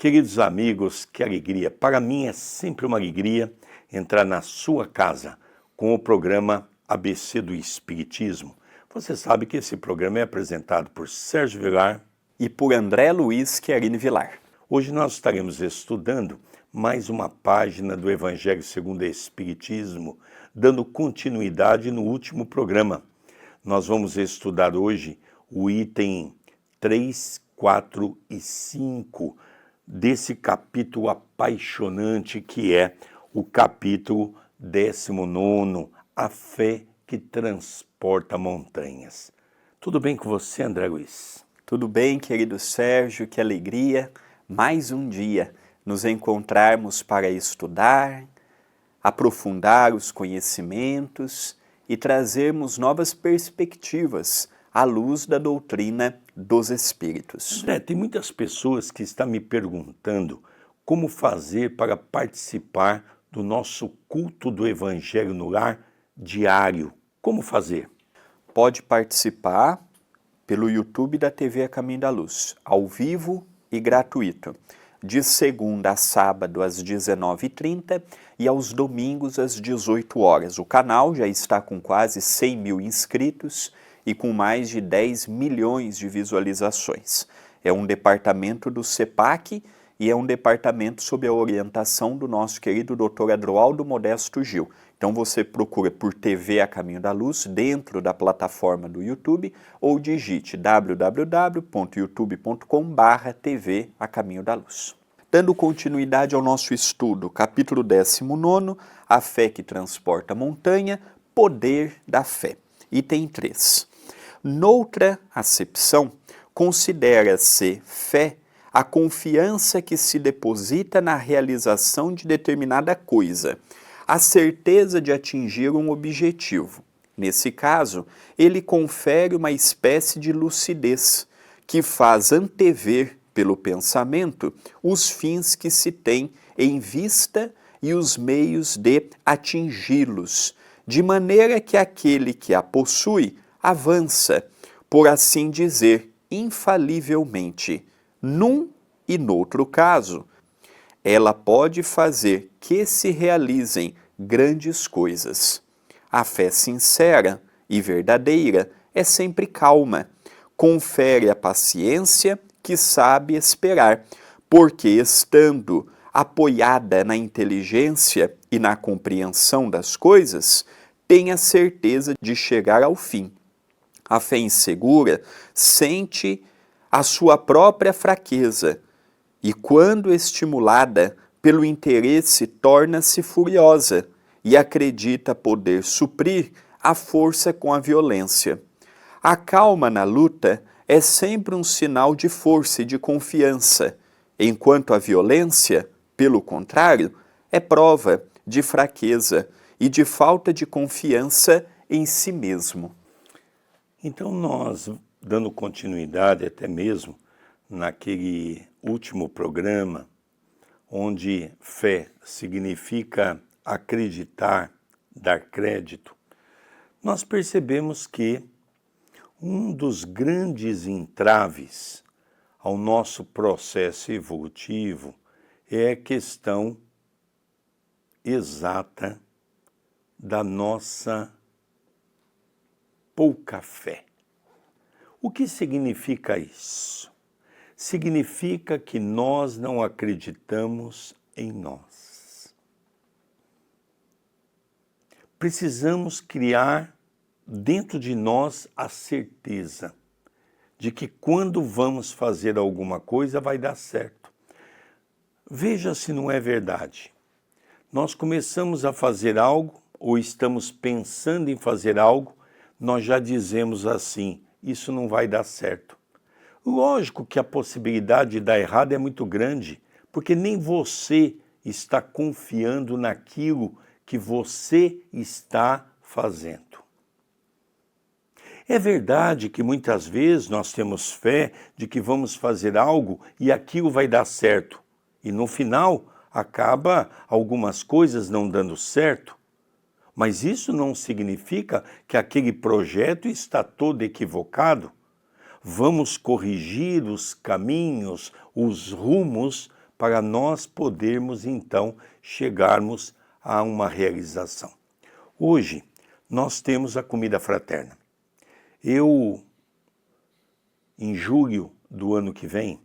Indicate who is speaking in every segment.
Speaker 1: Queridos amigos, que alegria! Para mim é sempre uma alegria entrar na sua casa com o programa ABC do Espiritismo. Você sabe que esse programa é apresentado por Sérgio Vilar
Speaker 2: e por André Luiz Querini Vilar.
Speaker 1: Hoje nós estaremos estudando mais uma página do Evangelho segundo o Espiritismo, dando continuidade no último programa. Nós vamos estudar hoje o item 3, 4 e 5 desse capítulo apaixonante que é o capítulo 19, A Fé que Transporta Montanhas. Tudo bem com você, André Luiz?
Speaker 2: Tudo bem, querido Sérgio, que alegria, mais um dia nos encontrarmos para estudar, aprofundar os conhecimentos e trazermos novas perspectivas à luz da doutrina dos Espíritos.
Speaker 1: André, tem muitas pessoas que estão me perguntando como fazer para participar do nosso culto do Evangelho no Lar diário. Como fazer?
Speaker 2: Pode participar pelo YouTube da TV A Caminho da Luz, ao vivo e gratuito, de segunda a sábado às 19h30 e aos domingos às 18 horas. O canal já está com quase 100 mil inscritos e com mais de 10 milhões de visualizações. É um departamento do CEPAC e é um departamento sob a orientação do nosso querido Dr. Adroaldo Modesto Gil. Então você procura por TV A Caminho da Luz dentro da plataforma do YouTube ou digite www.youtube.com/TV A Caminho da Luz. Dando continuidade ao nosso estudo, capítulo 19, A Fé que Transporta Montanha, Poder da Fé. Item 3. Noutra acepção, considera-se fé a confiança que se deposita na realização de determinada coisa, a certeza de atingir um objetivo. Nesse caso, ele confere uma espécie de lucidez, que faz antever pelo pensamento os fins que se tem em vista e os meios de atingi-los, de maneira que aquele que a possui avança, por assim dizer, infalivelmente. Num e noutro caso, ela pode fazer que se realizem grandes coisas. A fé sincera e verdadeira é sempre calma, confere a paciência que sabe esperar, porque estando apoiada na inteligência e na compreensão das coisas, tem a certeza de chegar ao fim. A fé insegura sente a sua própria fraqueza e, quando estimulada pelo interesse, torna-se furiosa e acredita poder suprir a força com a violência. A calma na luta é sempre um sinal de força e de confiança, enquanto a violência, pelo contrário, é prova de fraqueza e de falta de confiança em si mesmo.
Speaker 1: Então nós, dando continuidade até mesmo naquele último programa, onde fé significa acreditar, dar crédito, nós percebemos que um dos grandes entraves ao nosso processo evolutivo é a questão exata da nossa pouca fé. O que significa isso? Significa que nós não acreditamos em nós. Precisamos criar dentro de nós a certeza de que quando vamos fazer alguma coisa vai dar certo. Veja se não é verdade. Nós começamos a fazer algo ou estamos pensando em fazer algo, nós já dizemos assim, isso não vai dar certo. Lógico que a possibilidade de dar errado é muito grande, porque nem você está confiando naquilo que você está fazendo. É verdade que muitas vezes nós temos fé de que vamos fazer algo e aquilo vai dar certo. E no final, acaba algumas coisas não dando certo. Mas isso não significa que aquele projeto está todo equivocado. Vamos corrigir os caminhos, os rumos, para nós podermos então chegarmos a uma realização. Hoje nós temos a comida fraterna. Em julho do ano que vem,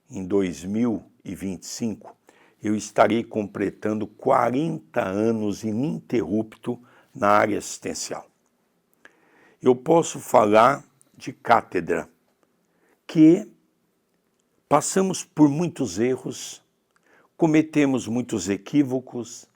Speaker 1: em 2025, eu estarei completando 40 anos ininterrupto na área assistencial. Eu posso falar de cátedra, que passamos por muitos erros, cometemos muitos equívocos,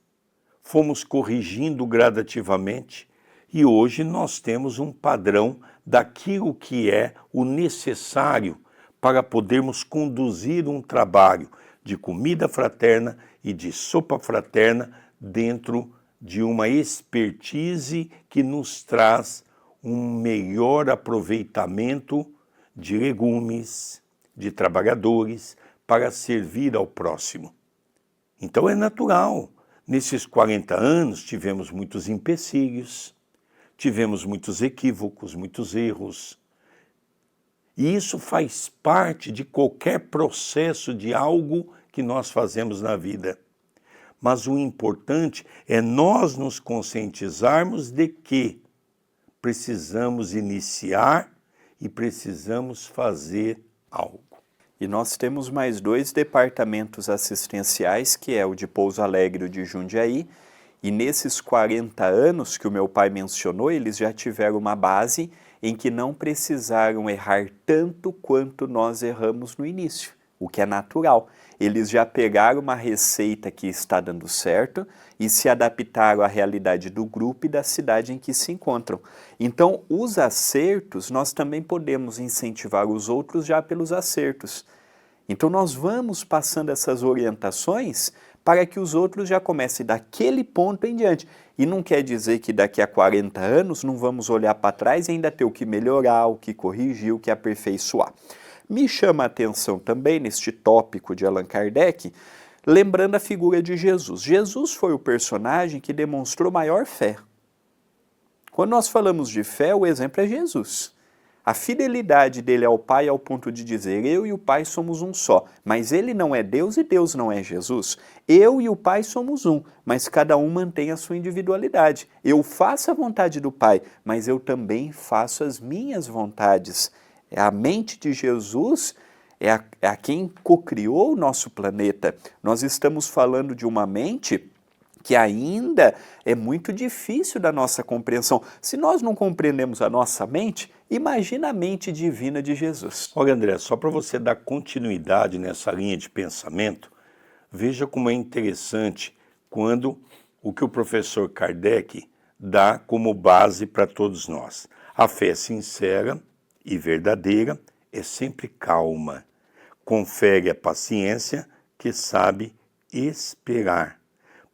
Speaker 1: fomos corrigindo gradativamente e hoje nós temos um padrão daquilo que é o necessário para podermos conduzir um trabalho de comida fraterna e de sopa fraterna dentro de uma expertise que nos traz um melhor aproveitamento de legumes, de trabalhadores, para servir ao próximo. Então é natural. Nesses 40 anos tivemos muitos empecilhos, tivemos muitos equívocos, muitos erros. E isso faz parte de qualquer processo de algo que nós fazemos na vida. Mas o importante é nós nos conscientizarmos de que precisamos iniciar e precisamos fazer algo.
Speaker 2: E nós temos mais 2 departamentos assistenciais, que é o de Pouso Alegre e o de Jundiaí, e nesses 40 anos que o meu pai mencionou, eles já tiveram uma base em que não precisaram errar tanto quanto nós erramos no início, o que é natural. Eles já pegaram uma receita que está dando certo e se adaptaram à realidade do grupo e da cidade em que se encontram. Então, os acertos, nós também podemos incentivar os outros já pelos acertos. Então, nós vamos passando essas orientações para que os outros já comecem daquele ponto em diante. E não quer dizer que daqui a 40 anos não vamos olhar para trás e ainda ter o que melhorar, o que corrigir, o que aperfeiçoar. Me chama a atenção também, neste tópico de Allan Kardec, lembrando a figura de Jesus. Jesus foi o personagem que demonstrou maior fé. Quando nós falamos de fé, o exemplo é Jesus. A fidelidade dele ao Pai ao ponto de dizer, eu e o Pai somos um só, mas ele não é Deus e Deus não é Jesus. Eu e o Pai somos um, mas cada um mantém a sua individualidade. Eu faço a vontade do Pai, mas eu também faço as minhas vontades. A mente de Jesus é a quem cocriou o nosso planeta. Nós estamos falando de uma mente que ainda é muito difícil da nossa compreensão. Se nós não compreendemos a nossa mente, imagina a mente divina de Jesus.
Speaker 1: Olha, André, só para você dar continuidade nessa linha de pensamento, veja como é interessante quando o que o professor Kardec dá como base para todos nós. A fé sincera e verdadeira é sempre calma, confere a paciência que sabe esperar,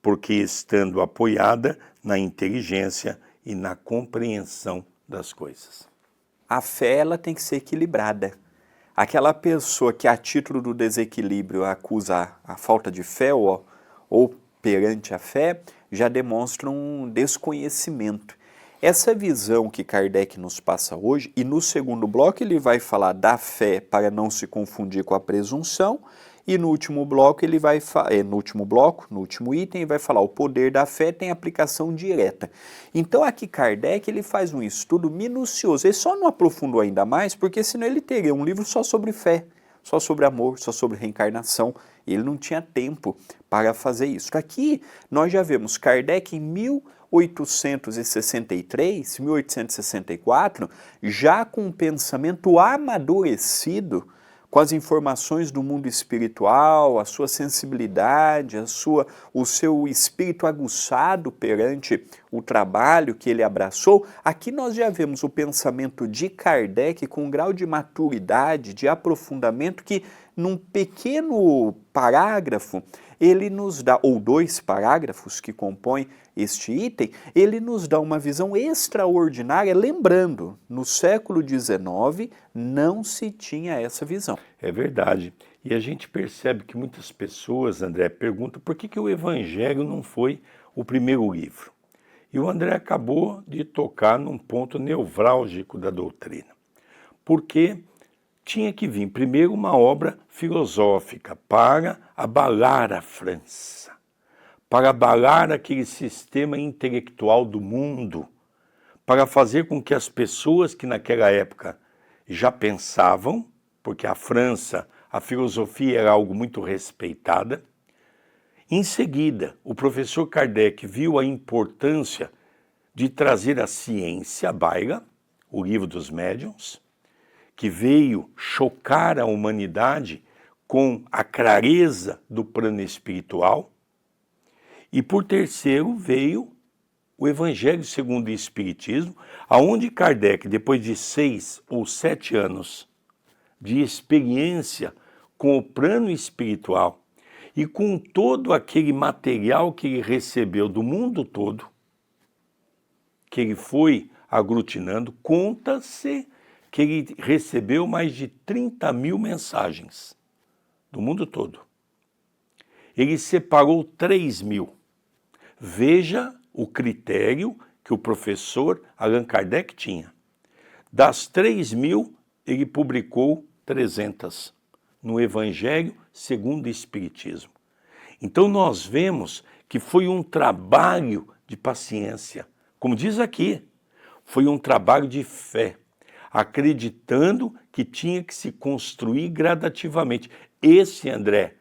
Speaker 1: porque estando apoiada na inteligência e na compreensão das coisas.
Speaker 2: A fé ela tem que ser equilibrada. Aquela pessoa que a título do desequilíbrio acusa a falta de fé ou perante a fé, já demonstra um desconhecimento. Essa visão que Kardec nos passa hoje, e no segundo bloco ele vai falar da fé para não se confundir com a presunção, e no último bloco ele vai no último item, ele vai falar o poder da fé tem aplicação direta. Então aqui Kardec ele faz um estudo minucioso. Ele só não aprofundou ainda mais, porque senão ele teria um livro só sobre fé, só sobre amor, só sobre reencarnação. Ele não tinha tempo para fazer isso. Aqui nós já vemos Kardec em 1863, 1864, já com um pensamento amadurecido, com as informações do mundo espiritual, a sua sensibilidade, o seu espírito aguçado perante o trabalho que ele abraçou. Aqui nós já vemos o pensamento de Kardec com um grau de maturidade, de aprofundamento que num pequeno parágrafo ele nos dá, ou 2 parágrafos que compõem este item, ele nos dá uma visão extraordinária, lembrando, no século XIX não se tinha essa visão.
Speaker 1: É verdade. E a gente percebe que muitas pessoas, André, perguntam por que o Evangelho não foi o primeiro livro. E o André acabou de tocar num ponto nevrálgico da doutrina. Porque tinha que vir primeiro uma obra filosófica para abalar a França, para abalar aquele sistema intelectual do mundo, para fazer com que as pessoas que naquela época já pensavam, porque a França, a filosofia era algo muito respeitada. Em seguida, o professor Kardec viu a importância de trazer a ciência à baila, o livro dos médiuns, que veio chocar a humanidade com a clareza do plano espiritual. E por terceiro veio o Evangelho segundo o Espiritismo, aonde Kardec, depois de 6 ou 7 anos de experiência com o plano espiritual e com todo aquele material que ele recebeu do mundo todo, que ele foi aglutinando, conta-se que ele recebeu mais de 30 mil mensagens do mundo todo. Ele separou 3 mil. Veja o critério que o professor Allan Kardec tinha. Das 3 mil, ele publicou 300 no Evangelho segundo o Espiritismo. Então nós vemos que foi um trabalho de paciência. Como diz aqui, foi um trabalho de fé, acreditando que tinha que se construir gradativamente. Esse, André,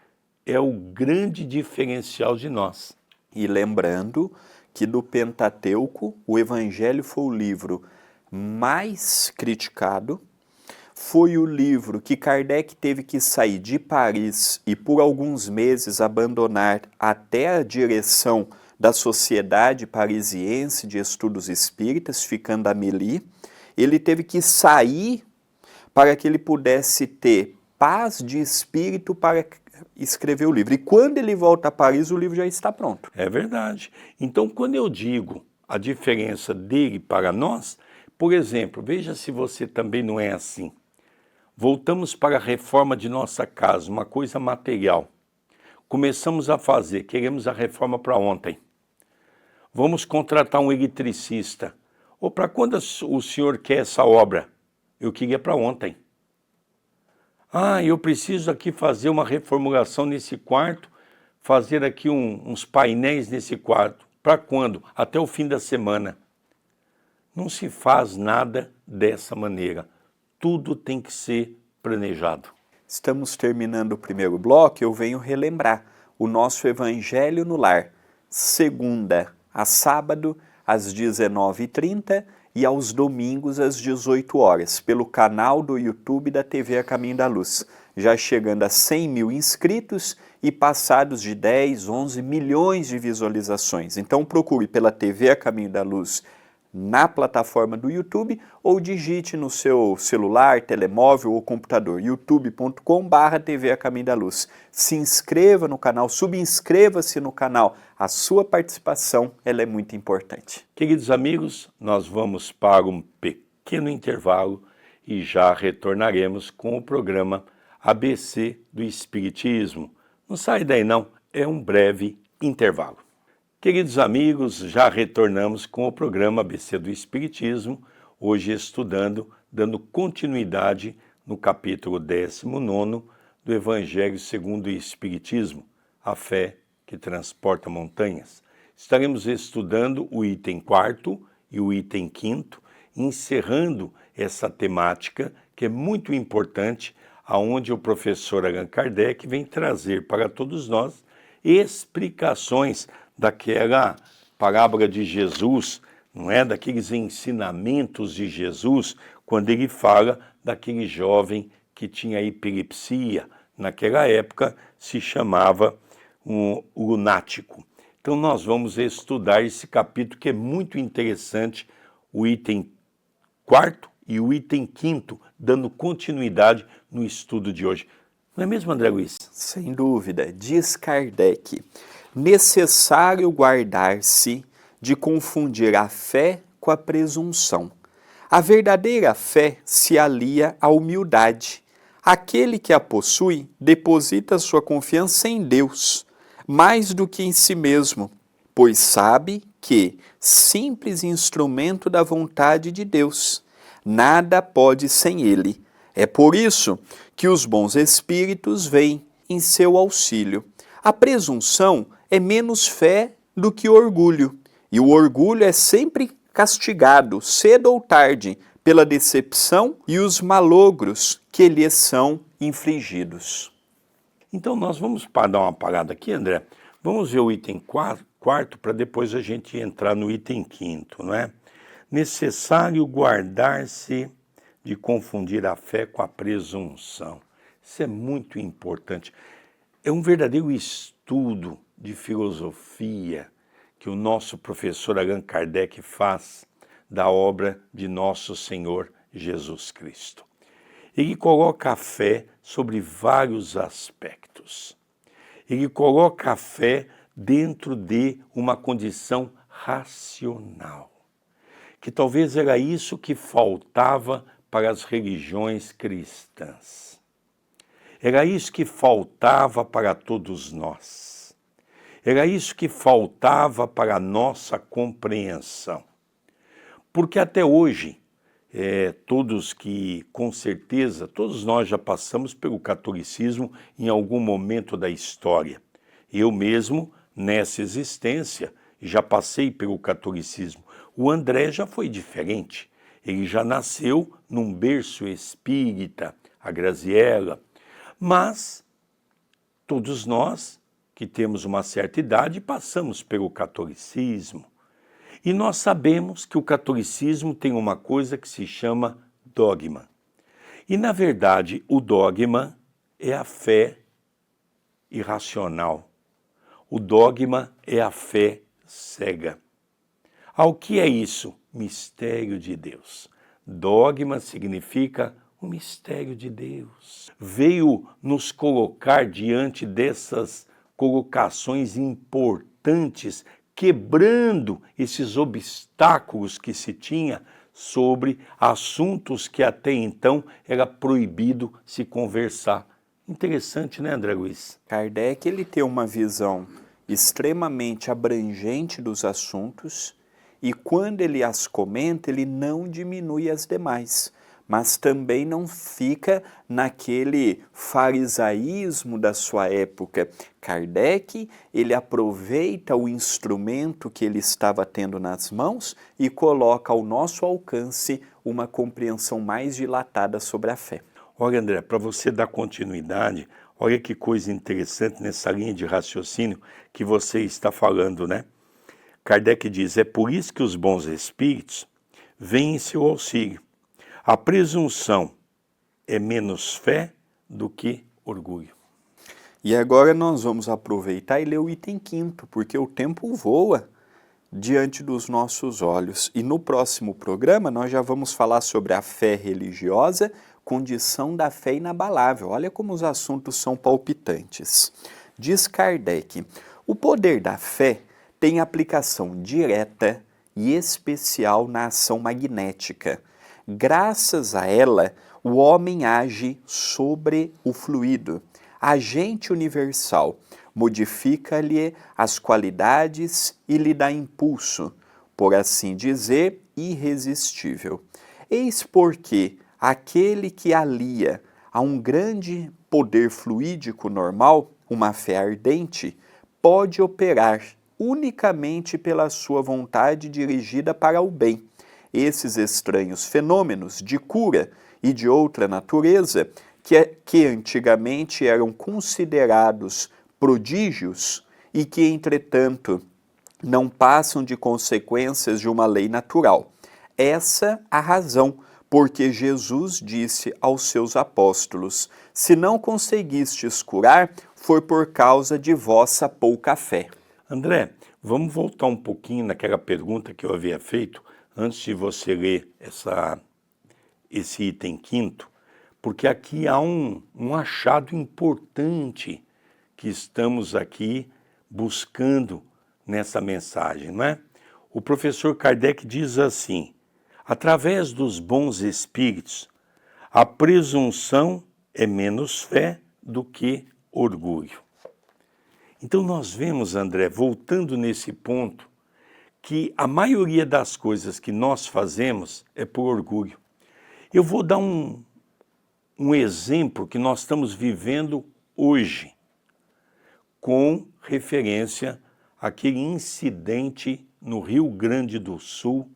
Speaker 1: é o grande diferencial de nós.
Speaker 2: E lembrando que do Pentateuco, o Evangelho foi o livro mais criticado, foi o livro que Kardec teve que sair de Paris e por alguns meses abandonar até a direção da Sociedade Parisiense de Estudos Espíritas, ficando a Mélie. Ele teve que sair para que ele pudesse ter paz de espírito para escrever o livro. E quando ele volta a Paris, o livro já está pronto.
Speaker 1: É verdade. Então, quando eu digo a diferença dele para nós, por exemplo, veja se você também não é assim. Voltamos para a reforma de nossa casa, uma coisa material. Começamos a fazer, queremos a reforma para ontem. Vamos contratar um eletricista. Ou para quando o senhor quer essa obra? Eu queria para ontem. Ah, eu preciso aqui fazer uma reformulação nesse quarto, fazer aqui uns painéis nesse quarto. Para quando? Até o fim da semana. Não se faz nada dessa maneira. Tudo tem que ser planejado.
Speaker 2: Estamos terminando o primeiro bloco, eu venho relembrar o nosso Evangelho no Lar, segunda a sábado, às 19h30 e aos domingos às 18 horas, pelo canal do YouTube da TV A Caminho da Luz, já chegando a 100 mil inscritos e passados de 10, 11 milhões de visualizações. Então procure pela TV A Caminho da Luz na plataforma do YouTube ou digite no seu celular, telemóvel ou computador youtube.com/TV A Caminho da Luz. Se inscreva no canal, subscreva-se no canal. A sua participação ela é muito importante.
Speaker 1: Queridos amigos, nós vamos para um pequeno intervalo e já retornaremos com o programa ABC do Espiritismo. Não sai daí não, é um breve intervalo. Queridos amigos, já retornamos com o programa ABC do Espiritismo, hoje estudando, dando continuidade no capítulo 19 do Evangelho segundo o Espiritismo, a fé que transporta montanhas. Estaremos estudando o item 4º e o item 5º, encerrando essa temática que é muito importante, aonde o professor Allan Kardec vem trazer para todos nós explicações daquela parábola de Jesus, não é? Daqueles ensinamentos de Jesus, quando ele fala daquele jovem que tinha epilepsia. Naquela época se chamava um lunático. Então nós vamos estudar esse capítulo que é muito interessante, o item 4º e o item 5º, dando continuidade no estudo de hoje. Não é mesmo, André Luiz?
Speaker 2: Sem dúvida. Diz Kardec: necessário guardar-se de confundir a fé com a presunção. A verdadeira fé se alia à humildade. Aquele que a possui deposita sua confiança em Deus, mais do que em si mesmo, pois sabe que, simples instrumento da vontade de Deus, nada pode sem ele. É por isso que os bons espíritos vêm em seu auxílio. A presunção é menos fé do que o orgulho, e o orgulho é sempre castigado, cedo ou tarde, pela decepção e os malogros que lhes são infligidos.
Speaker 1: Então nós vamos dar uma parada aqui, André. Vamos ver o item quarto para depois a gente entrar no item quinto, não é? Necessário guardar-se de confundir a fé com a presunção. Isso é muito importante. É um verdadeiro estudo de filosofia que o nosso professor Allan Kardec faz da obra de nosso Senhor Jesus Cristo. Ele coloca a fé sobre vários aspectos. Ele coloca a fé dentro de uma condição racional, que talvez era isso que faltava para as religiões cristãs. Era isso que faltava para todos nós. Era isso que faltava para a nossa compreensão. Porque até hoje, todos que, com certeza, todos nós já passamos pelo catolicismo em algum momento da história. Eu mesmo, nessa existência, já passei pelo catolicismo. O André já foi diferente. Ele já nasceu num berço espírita, a Graziella. Mas todos nós que temos uma certa idade passamos pelo catolicismo. E nós sabemos que o catolicismo tem uma coisa que se chama dogma. E, na verdade, o dogma é a fé irracional. O dogma é a fé cega. Ao que é isso? Mistério de Deus. Dogma significa o mistério de Deus. Veio nos colocar diante dessas colocações importantes, quebrando esses obstáculos que se tinha sobre assuntos que até então era proibido se conversar. Interessante, né, André Luiz?
Speaker 2: Kardec ele tem uma visão extremamente abrangente dos assuntos e quando ele as comenta, ele não diminui as demais, mas também não fica naquele farisaísmo da sua época. Kardec, ele aproveita o instrumento que ele estava tendo nas mãos e coloca ao nosso alcance uma compreensão mais dilatada sobre a fé.
Speaker 1: Olha, André, para você dar continuidade, olha que coisa interessante nessa linha de raciocínio que você está falando, né? Kardec diz, é por isso que os bons espíritos vêm em seu auxílio. A presunção é menos fé do que orgulho.
Speaker 2: E agora nós vamos aproveitar e ler o item quinto, porque o tempo voa diante dos nossos olhos. E no próximo programa nós já vamos falar sobre a fé religiosa, condição da fé inabalável. Olha como os assuntos são palpitantes. Diz Kardec, o poder da fé tem aplicação direta e especial na ação magnética. Graças a ela, o homem age sobre o fluido, agente universal, modifica-lhe as qualidades e lhe dá impulso, por assim dizer, irresistível. Eis porque aquele que alia a um grande poder fluídico normal, uma fé ardente, pode operar unicamente pela sua vontade dirigida para o bem. Esses estranhos fenômenos de cura e de outra natureza, que antigamente eram considerados prodígios e que, entretanto, não passam de consequências de uma lei natural. Essa a razão porque Jesus disse aos seus apóstolos, se não conseguistes curar, foi por causa de vossa pouca fé.
Speaker 1: André, vamos voltar um pouquinho naquela pergunta que eu havia feito antes de você ler esse item quinto, porque aqui há um achado importante que estamos aqui buscando nessa mensagem, não é? O professor Kardec diz assim, através dos bons espíritos, a presunção é menos fé do que orgulho. Então nós vemos, André, voltando nesse ponto, que a maioria das coisas que nós fazemos é por orgulho. Eu vou dar um um exemplo que nós estamos vivendo hoje, com referência àquele incidente no Rio Grande do Sul,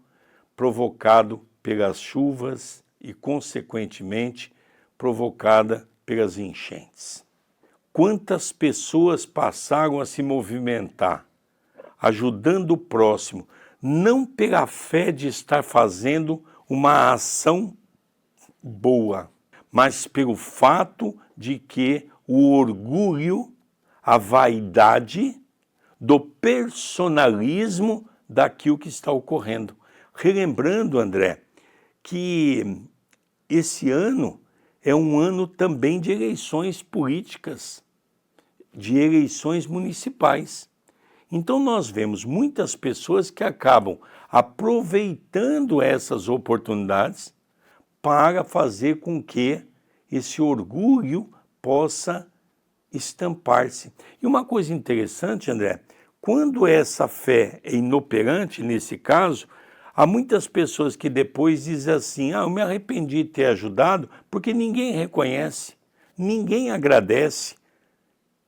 Speaker 1: provocado pelas chuvas e, consequentemente, provocada pelas enchentes. Quantas pessoas passaram a se movimentar, ajudando o próximo, não pela fé de estar fazendo uma ação boa, mas pelo fato de que o orgulho, a vaidade do personalismo daquilo que está ocorrendo. Relembrando, André, que esse ano é um ano também de eleições políticas, de eleições municipais. Então nós vemos muitas pessoas que acabam aproveitando essas oportunidades para fazer com que esse orgulho possa estampar-se. E uma coisa interessante, André, quando essa fé é inoperante, nesse caso, há muitas pessoas que depois dizem assim, eu me arrependi de ter ajudado, porque ninguém reconhece, ninguém agradece,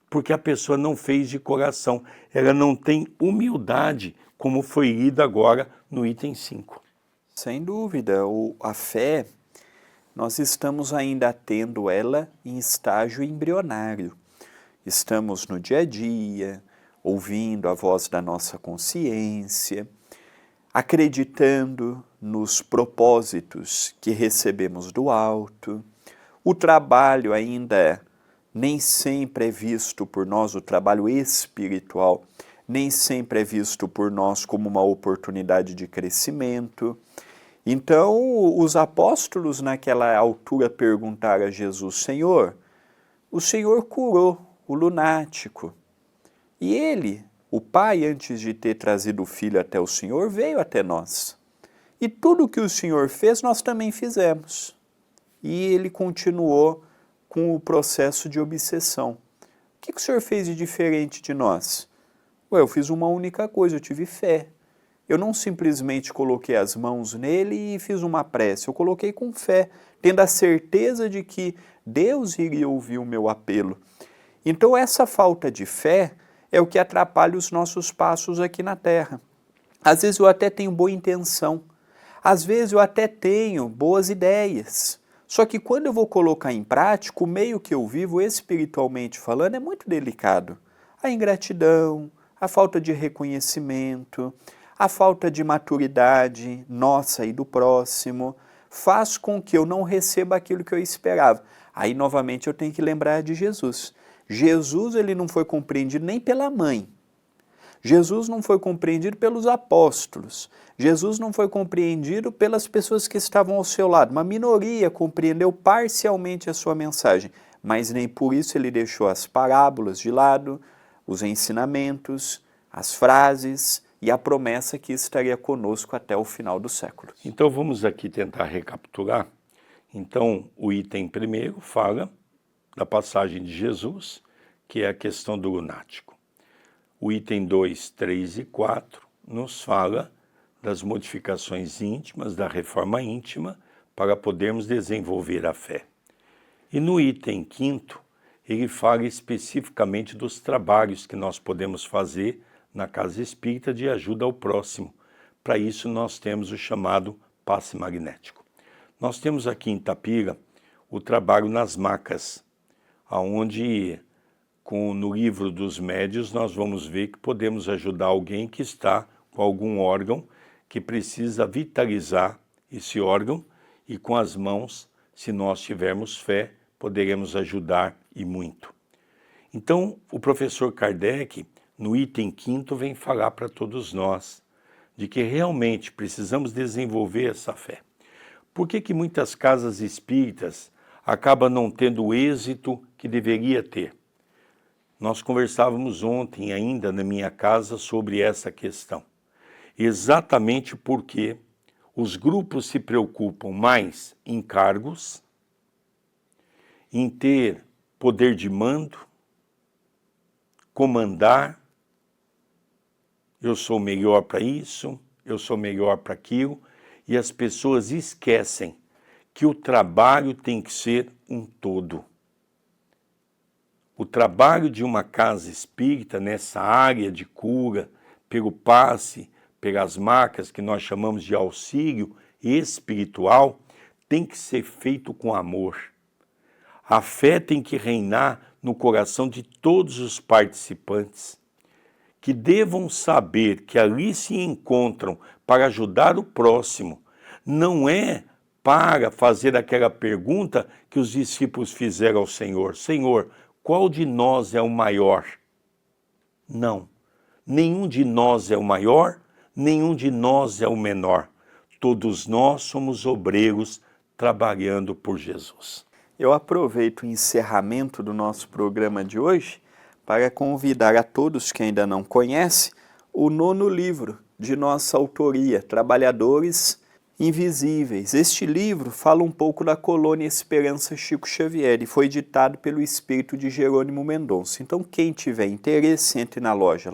Speaker 1: porque a pessoa não fez de coração, ela não tem humildade, como foi lido agora no item 5.
Speaker 2: Sem dúvida, a fé, nós estamos ainda tendo ela em estágio embrionário. Estamos no dia a dia, ouvindo a voz da nossa consciência, acreditando nos propósitos que recebemos do alto. O trabalho ainda nem sempre é visto por nós, o trabalho espiritual, nem sempre é visto por nós como uma oportunidade de crescimento. Então, os apóstolos naquela altura perguntaram a Jesus, Senhor, o Senhor curou o lunático. E ele, o pai, antes de ter trazido o filho até o Senhor, veio até nós. E tudo que o Senhor fez, nós também fizemos. E ele continuou com o processo de obsessão. O que o Senhor fez de diferente de nós? Eu fiz uma única coisa, eu tive fé. Eu não simplesmente coloquei as mãos nele e fiz uma prece, eu coloquei com fé, tendo a certeza de que Deus iria ouvir o meu apelo. Então essa falta de fé é o que atrapalha os nossos passos aqui na Terra. Às vezes eu até tenho boa intenção, às vezes eu até tenho boas ideias, só que quando eu vou colocar em prática, o meio que eu vivo espiritualmente falando é muito delicado. A ingratidão, a falta de reconhecimento, a falta de maturidade nossa e do próximo, faz com que eu não receba aquilo que eu esperava. Aí novamente eu tenho que lembrar de Jesus. Jesus ele não foi compreendido nem pela mãe. Jesus não foi compreendido pelos apóstolos. Jesus não foi compreendido pelas pessoas que estavam ao seu lado. Uma minoria compreendeu parcialmente a sua mensagem, mas nem por isso ele deixou as parábolas de lado, os ensinamentos, as frases e a promessa que estaria conosco até o final do século.
Speaker 1: Então vamos aqui tentar recapitular. Então o item primeiro fala da passagem de Jesus, que é a questão do lunático. O item 2, 3 e 4 nos fala das modificações íntimas, da reforma íntima, para podermos desenvolver a fé. E no item 5º, ele fala especificamente dos trabalhos que nós podemos fazer na casa espírita de ajuda ao próximo. Para isso nós temos o chamado passe magnético. Nós temos aqui em Itapira o trabalho nas macas, onde no livro dos médios nós vamos ver que podemos ajudar alguém que está com algum órgão que precisa vitalizar esse órgão e com as mãos, se nós tivermos fé, poderemos ajudar e muito. Então, o professor Kardec, no item 5º, vem falar para todos nós de que realmente precisamos desenvolver essa fé. Por que muitas casas espíritas acabam não tendo o êxito que deveria ter? Nós conversávamos ontem ainda na minha casa sobre essa questão. Exatamente porque os grupos se preocupam mais em cargos, em ter poder de mando, comandar, eu sou melhor para isso, eu sou melhor para aquilo, e as pessoas esquecem que o trabalho tem que ser um todo. O trabalho de uma casa espírita nessa área de cura, pelo passe, pelas marcas que nós chamamos de auxílio espiritual, tem que ser feito com amor. A fé tem que reinar no coração de todos os participantes, que devam saber que ali se encontram para ajudar o próximo, não é para fazer aquela pergunta que os discípulos fizeram ao Senhor: Senhor, qual de nós é o maior? Não, nenhum de nós é o maior, nenhum de nós é o menor. Todos nós somos obreiros trabalhando por Jesus.
Speaker 2: Eu aproveito o encerramento do nosso programa de hoje para convidar a todos que ainda não conhecem o 9º livro de nossa autoria, Trabalhadores Invisíveis. Este livro fala um pouco da Colônia Esperança Chico Xavier e foi ditado pelo espírito de Jerônimo Mendonça. Então, quem tiver interesse, entre na loja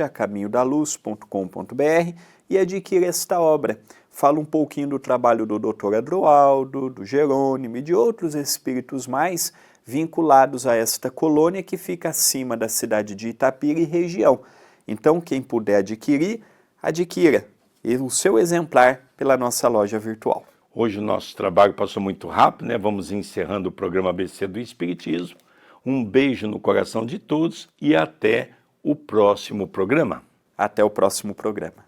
Speaker 2: acaminhodaluz.com.br e adquira esta obra. Fala um pouquinho do trabalho do Dr. Adroaldo, do Jerônimo e de outros espíritos mais vinculados a esta colônia que fica acima da cidade de Itapira e região. Então, quem puder adquirir, adquira o seu exemplar pela nossa loja virtual.
Speaker 1: Hoje o nosso trabalho passou muito rápido, né? Vamos encerrando o programa ABC do Espiritismo. Um beijo no coração de todos e até o próximo programa.
Speaker 2: Até o próximo programa.